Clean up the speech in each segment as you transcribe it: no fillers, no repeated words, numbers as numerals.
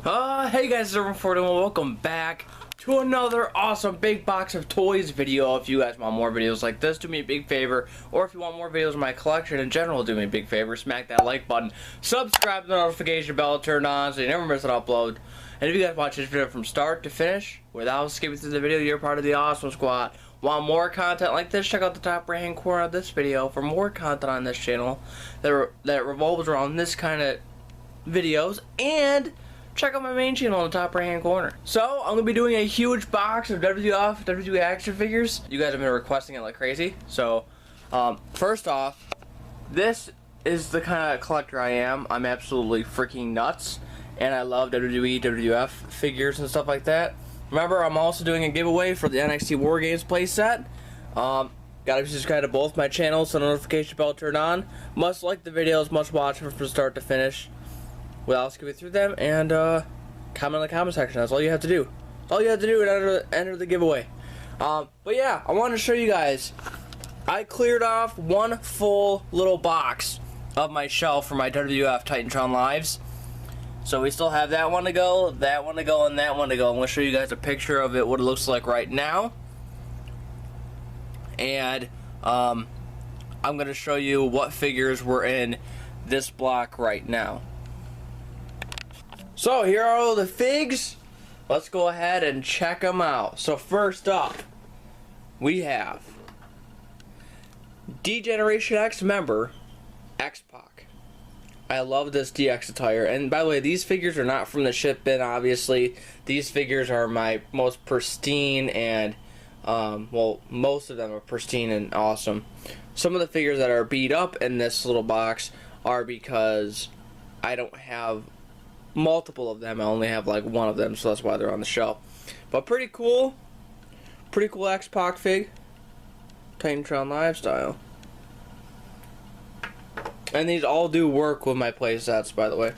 Hey guys, it's Everyone and welcome back to another awesome big box of toys video. If you guys want more videos like this, do me a big favor, or if you want more videos of my collection in general, do me a big favor, smack that like button, subscribe to the notification bell turned on so you never miss an upload. And if you guys watch this video from start to finish without skipping through the video, you're part of the Awesome Squad. Want more content like this? Check out the top right hand corner of this video for more content on this channel that revolves around this kind of videos, and check out my main channel in the top right hand corner. So I'm gonna be doing a huge box of WWF WWE action figures. You guys have been requesting it like crazy. So first off, this is the kind of collector I am. I'm absolutely freaking nuts, and I love WWE WWF figures and stuff like that. Remember, I'm also doing a giveaway for the NXT War Games playset. Gotta be subscribed to both my channels so the notification bell turned on. Must like the videos, must watch them from start to finish without skipping through them, and comment in the comment section. That's all you have to do. That's all you have to do and enter the giveaway. But yeah, I wanted to show you guys. I cleared off one full little box of my shelf for my WWF Titan Tron lives. So we still have that one to go, that one to go, and that one to go. I'm going to show you guys a picture of it, what it looks like right now. And I'm going to show you what figures were in this block right now. So here are all the figs. Let's go ahead and check them out. So first up, we have D-Generation X member, X-Pac. I love this DX attire. And by the way, these figures are not from the ship bin, obviously. These figures are my most pristine and, well, most of them are pristine and awesome. Some of the figures that are beat up in this little box are because I don't have multiple of them. I only have like one of them, so that's why they're on the shelf. But pretty cool X-Pac fig, Titan Tron Live style. And these all do work with my play sets, by the way.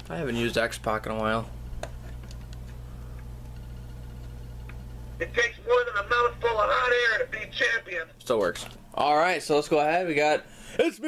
I haven't used X-Pac in a while. It takes more than a mouthful of hot air to be champion. Still works. Alright, so let's go ahead. We got it's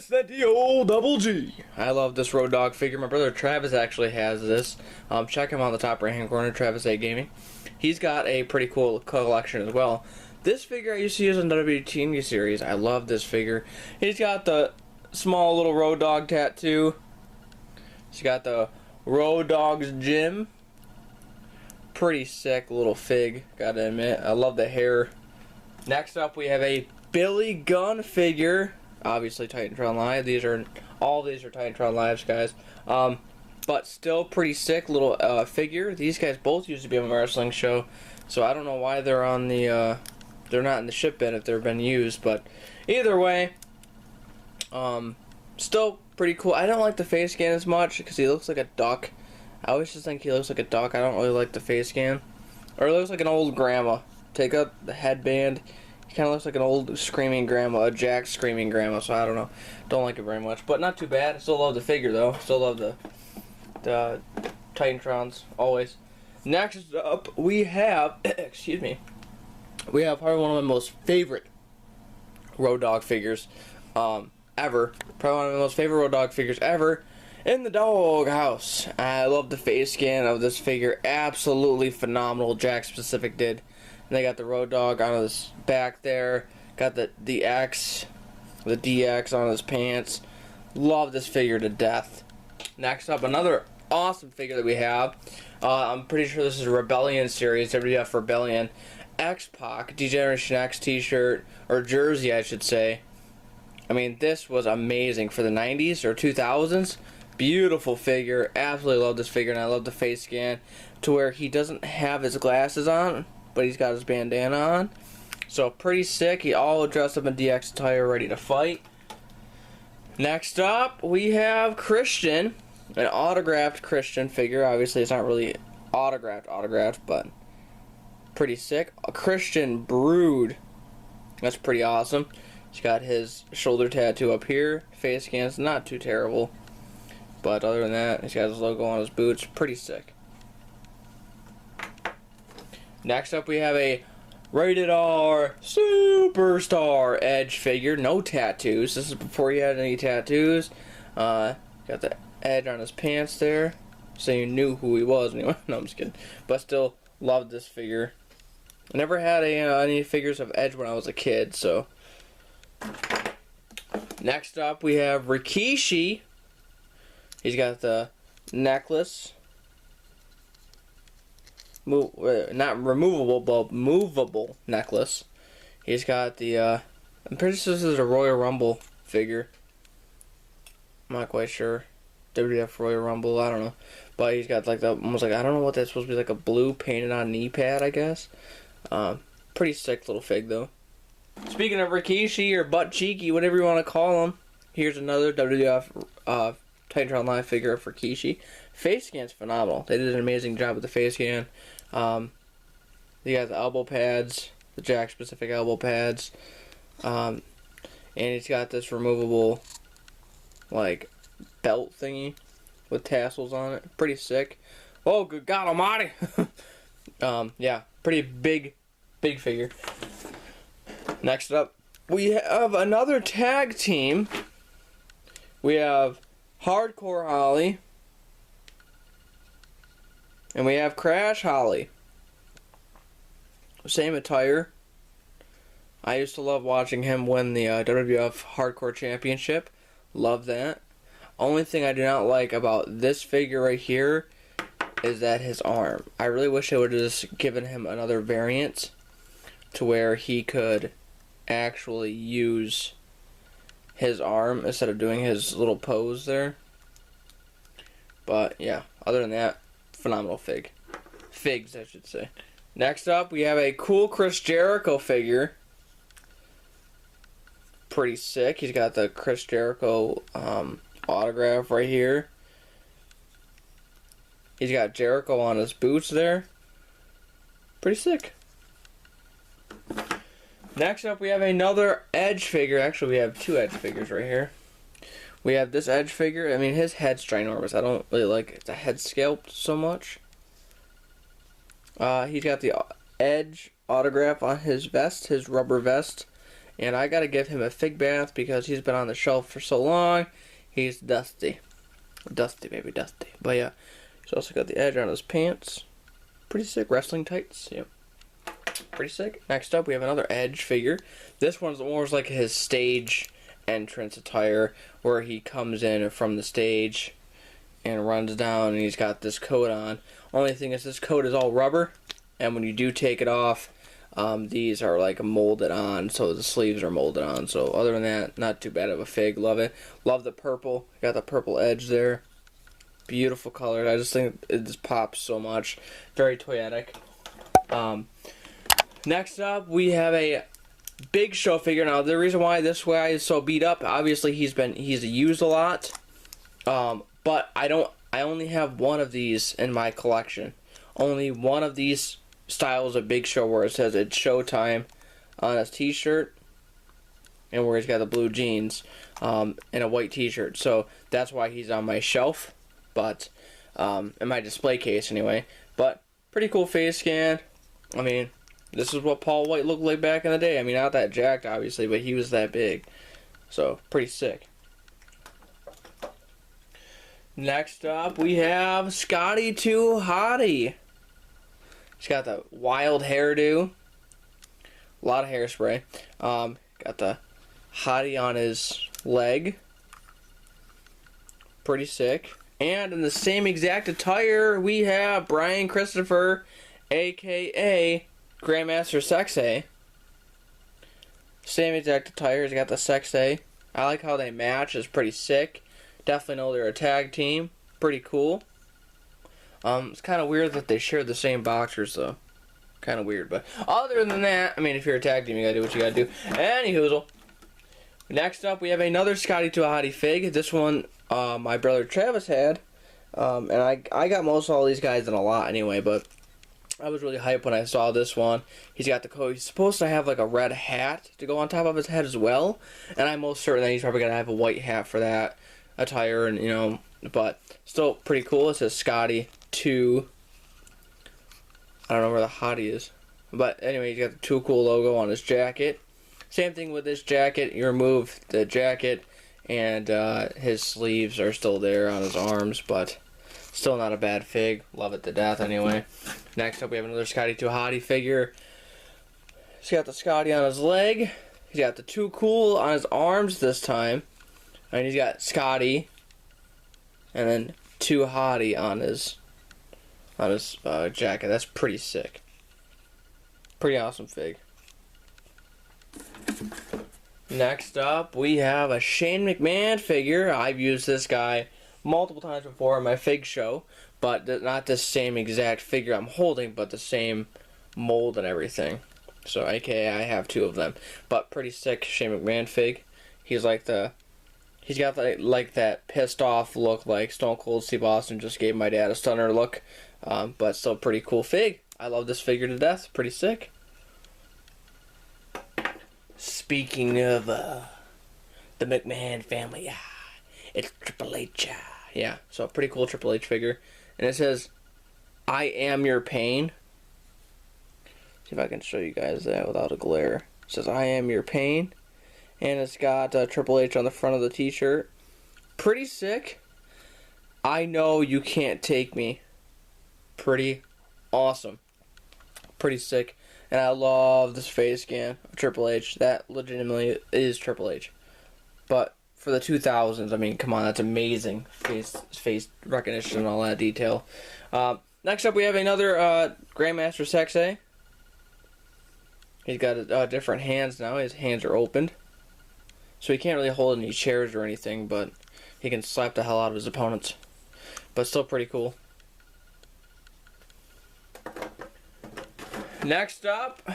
that the old double G. I love this Road Dogg figure. My brother Travis actually has this. Check him on the top right hand corner, Travis A Gaming. He's got a pretty cool collection as well. This figure I used to use in WWE TV series. I love this figure. He's got the small little Road Dogg tattoo. He's got the Road Dogg's gym. Pretty sick little fig, gotta admit. I love the hair. Next up, we have a Billy Gunn figure. Obviously, Titan Tron Live. All these are Titan Tron Lives, guys. But still pretty sick little figure. These guys both used to be on a wrestling show, so I don't know why they're on the. They're not in the ship bin if they've been used, but either way, still pretty cool. I don't like the face scan as much because he looks like a duck. I always just think he looks like a duck. I don't really like the face scan. Or he looks like an old grandma. Take out the headband. He kind of looks like an old screaming grandma, a Jakks screaming grandma, so I don't know. Don't like it very much, but not too bad. I still love the figure, though. Still love the Titan Trons, always. Next up, we have, excuse me, we have probably one of my most favorite Road Dogg figures ever. Probably one of my most favorite Road Dogg figures ever in the dog house. I love the face scan of this figure. Absolutely phenomenal. Jakks Pacific did. And they got the Road Dogg on his back there. Got the DX on his pants. Love this figure to death. Next up, another awesome figure that we have. I'm pretty sure this is a Rebellion series. WWF Rebellion. X-Pac, D-Generation X t-shirt, or jersey I should say. I mean, this was amazing for the 90s or 2000s. Beautiful figure. Absolutely love this figure, and I love the face scan to where he doesn't have his glasses on, but he's got his bandana on. So pretty sick. He all dressed up in DX attire, ready to fight. Next up, we have Christian, an autographed Christian figure. Obviously, it's not really autographed, but pretty sick. A Christian Brood. That's pretty awesome. He's got his shoulder tattoo up here. Face scan's not too terrible. But other than that, he's got his logo on his boots. Pretty sick. Next up, we have a Rated R Superstar Edge figure. No tattoos. This is before he had any tattoos. Got the edge on his pants there. so you knew who he was anyway. No, I'm just kidding. But still loved this figure. I never had any figures of Edge when I was a kid, so. Next up, we have Rikishi. He's got the necklace. Not removable, but movable necklace. He's got the, I'm pretty sure this is a Royal Rumble figure. I'm not quite sure. WWF Royal Rumble, I don't know. But he's got like the, almost like, I don't know what that's supposed to be, like a blue painted on knee pad, I guess. Pretty sick little fig, though. Speaking of Rikishi, or Butt Cheeky, whatever you want to call him, here's another WWF Titan Tron Live figure for Rikishi. Face scan's phenomenal. They did an amazing job with the face scan. They got the elbow pads, the Jakks Pacific elbow pads, and he's got this removable, like, belt thingy with tassels on it. Pretty sick. Oh, good God Almighty! Yeah, pretty big figure. Next up, we have another tag team. We have Hardcore Holly. And we have Crash Holly. Same attire. I used to love watching him win the WWF Hardcore Championship. Love that. Only thing I do not like about this figure right here is that his arm. I really wish they would have just given him another variant to where he could actually use his arm instead of doing his little pose there. But yeah, other than that, phenomenal figs, I should say. Next up, we have a cool Chris Jericho figure. Pretty sick. He's got the Chris Jericho autograph right here. He's got Jericho on his boots there. Pretty sick. Next up, we have another Edge figure. Actually, we have two Edge figures right here. We have this Edge figure. I mean, his head's ginormous. I don't really like the head sculpt so much. He's got the Edge autograph on his vest, his rubber vest. And I gotta give him a fig bath because he's been on the shelf for so long. He's dusty. Dusty, baby, dusty. But yeah, he's also got the Edge on his pants. Pretty sick. Wrestling tights. Yep. Pretty sick. Next up, we have another Edge figure. This one's more like his stage entrance attire, where he comes in from the stage and runs down, and he's got this coat on. Only thing is, this coat is all rubber, and when you do take it off, these are like molded on, so the sleeves are molded on. So other than that, not too bad of a fig. Love it. Love the purple. Got the purple Edge there. Beautiful color. I just think it just pops so much. Very toyetic. Next up, we have a Big Show figure. Now, the reason why this guy is so beat up, obviously he's used a lot. But I only have one of these in my collection. Only one of these styles of Big Show where it says it's Showtime on his t-shirt, and where he's got the blue jeans and a white t-shirt. So that's why he's on my shelf, but in my display case anyway. But pretty cool face scan. I mean, this is what Paul White looked like back in the day. I mean, not that jacked, obviously, but he was that big. So, pretty sick. Next up, we have Scotty 2 Hottie. He's got the wild hairdo. A lot of hairspray. Got the Hottie on his leg. Pretty sick. And in the same exact attire, we have Brian Christopher, a.k.a. Grandmaster Sexay. Same exact attire. He's got the Sexay. I like how they match. It's pretty sick. Definitely know they're a tag team. Pretty cool. It's kind of weird that they share the same boxers, though. Kind of weird, but other than that, I mean, if you're a tag team, you gotta do what you gotta do. Anyhoozle. Next up, we have another Scotty 2 Hottie fig. This one, my brother Travis had. And I got most of all these guys in a lot anyway, but I was really hyped when I saw this one. He's got the coat. He's supposed to have like a red hat to go on top of his head as well. And I'm most certain that he's probably going to have a white hat for that attire, and you know, but still pretty cool. It says Scotty 2. I don't know where the Hottie is. But anyway, he's got the 2 Cool logo on his jacket. Same thing with this jacket. You remove the jacket, and his sleeves are still there on his arms, but Still not a bad fig. Love it to death anyway. Next up, we have another Scotty Too Hottie figure. He's got the Scotty on his leg. He's got the Too Cool on his arms this time. And he's got Scotty. And then Too Hottie on his jacket. That's pretty sick. Pretty awesome fig. Next up, we have a Shane McMahon figure. I've used this guy multiple times before in my fig show, but not the same exact figure I'm holding, but the same mold and everything. So, aka I have 2 of them. But pretty sick Shane McMahon fig. He's got that pissed off look like Stone Cold Steve Austin just gave my dad a stunner look. But still pretty cool fig. I love this figure to death. Pretty sick. Speaking of the McMahon family, it's Triple H. Yeah, so pretty cool Triple H figure. And it says, "I am your pain." See if I can show you guys that without a glare. It says, "I am your pain." And it's got Triple H on the front of the t-shirt. Pretty sick. I know you can't take me. Pretty awesome. Pretty sick. And I love this face scan of Triple H. That legitimately is Triple H. But for the 2000s, I mean, come on, that's amazing. Face recognition and all that detail. Next up, we have another Grandmaster Sexay. He's got different hands now. His hands are opened. So he can't really hold any chairs or anything, but he can slap the hell out of his opponents. But still pretty cool. Next up,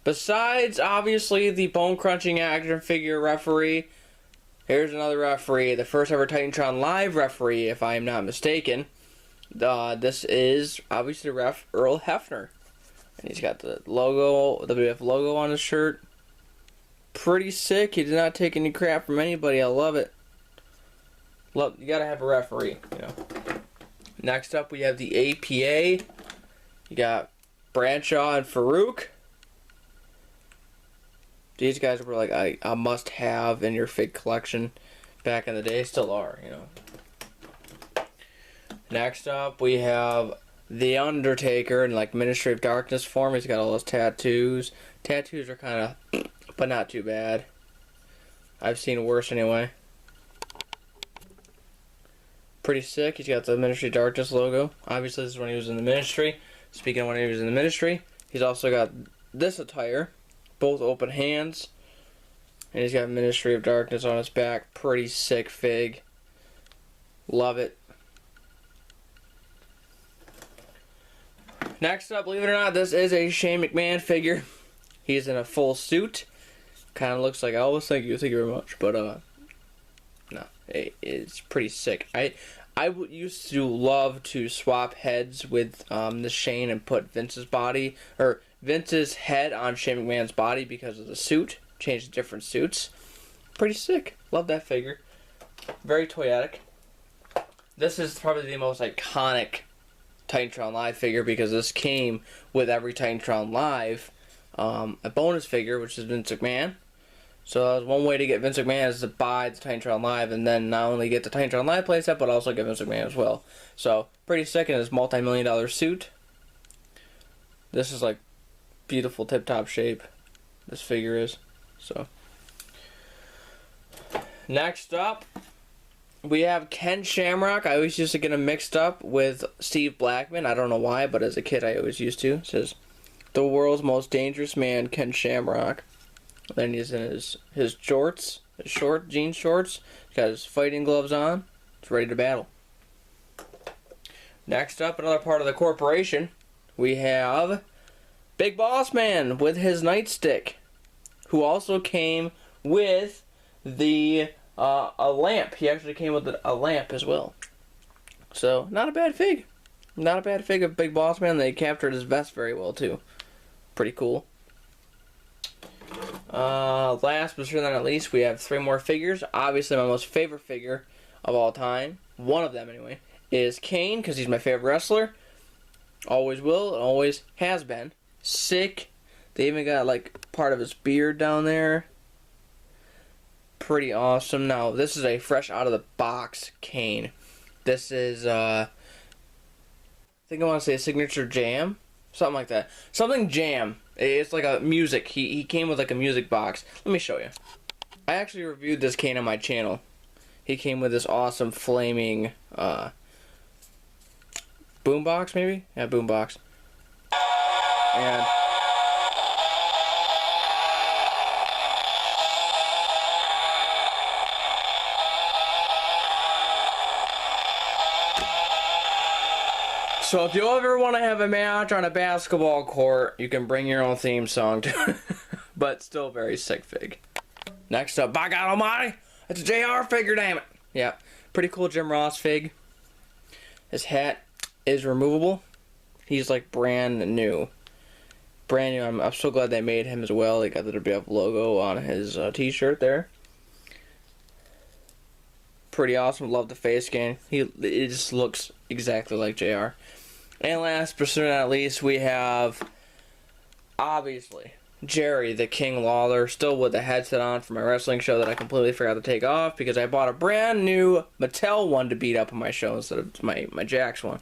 besides obviously the bone-crunching action figure referee, here's another referee, the first ever Titan Tron live referee, if I am not mistaken. This is obviously ref Earl Hefner. And he's got the logo, the WWF logo on his shirt. Pretty sick. He did not take any crap from anybody. I love it. You gotta have a referee, you know. Next up, we have the APA. You got Bradshaw and Farouk. These guys were like a must-have in your fig collection back in the day. Still are, you know. Next up, we have The Undertaker in like Ministry of Darkness form. He's got all those tattoos. Tattoos are kind of, but not too bad. I've seen worse anyway. Pretty sick. He's got the Ministry of Darkness logo. Obviously, this is when he was in the Ministry. Speaking of when he was in the Ministry, he's also got this attire. Both open hands. And he's got Ministry of Darkness on his back. Pretty sick fig. Love it. Next up, believe it or not, this is a Shane McMahon figure. He's in a full suit. Kind of looks like Elvis. Thank you very much. But, no. It's pretty sick. I used to love to swap heads with the Shane and put Vince's body, or Vince's head on Shane McMahon's body because of the suit. Change different suits. Pretty sick. Love that figure. Very toyetic. This is probably the most iconic Titan Tron Live figure because this came with every Titan Tron Live. A bonus figure, which is Vince McMahon. So that was one way to get Vince McMahon is to buy the Titan Tron Live and then not only get the Titan Tron Live playset, but also get Vince McMahon as well. So, pretty sick in his multi-million-dollar suit. This is like beautiful tip-top shape. This figure is. So, next up, we have Ken Shamrock. I always used to get him mixed up with Steve Blackman. I don't know why, but as a kid I always used to. It says, "The world's most dangerous man, Ken Shamrock." Then he's in his shorts, his short jean shorts. He's got his fighting gloves on. He's ready to battle. Next up, another part of the corporation, we have Big Boss Man with his nightstick, who also came with the a lamp. He actually came with a lamp as well. So, not a bad fig. Not a bad fig of Big Boss Man. They captured his vest very well, too. Pretty cool. Last but certainly not least, we have 3 more figures. Obviously, my most favorite figure of all time, one of them anyway, is Kane, because he's my favorite wrestler. Always will, always has been. Sick. They even got like part of his beard down there. Pretty awesome. Now, this is a fresh out of the box Kane. This is, I think I want to say a signature jam. Something like that. Something jam. It's like a music. He came with like a music box. Let me show you. I actually reviewed this cane on my channel. He came with this awesome flaming boombox, maybe? Yeah, boombox. And so if you ever want to have a match on a basketball court, you can bring your own theme song to it. But still very sick fig. Next up, by God Almighty, it's a JR figure, damn it. Yeah, pretty cool Jim Ross fig. His hat is removable. He's like brand new. Brand new. I'm so glad they made him as well. They got the WWF logo on his t-shirt there. Pretty awesome. Love the face scan. It just looks exactly like JR. And last but certainly not least, we have, obviously, Jerry the King Lawler, still with the headset on for my wrestling show that I completely forgot to take off because I bought a brand new Mattel one to beat up on my show instead of my Jakks one.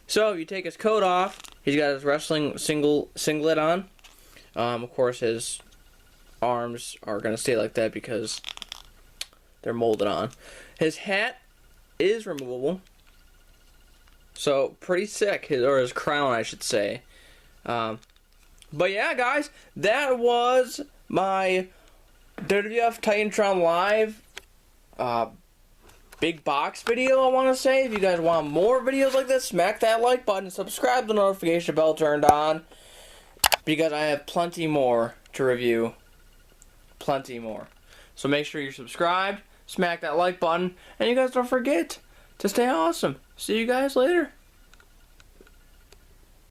So you take his coat off. He's got his wrestling singlet on. Of course, his arms are going to stay like that because they're molded on. His hat is removable. So, pretty sick. Or his crown, I should say. But yeah, guys, that was my WWF Titan Tron Live big box video, I want to say. If you guys want more videos like this, smack that like button, subscribe, the notification bell turned on, because I have plenty more to review. Plenty more. So make sure you're subscribed, smack that like button, and you guys don't forget to stay awesome. See you guys later.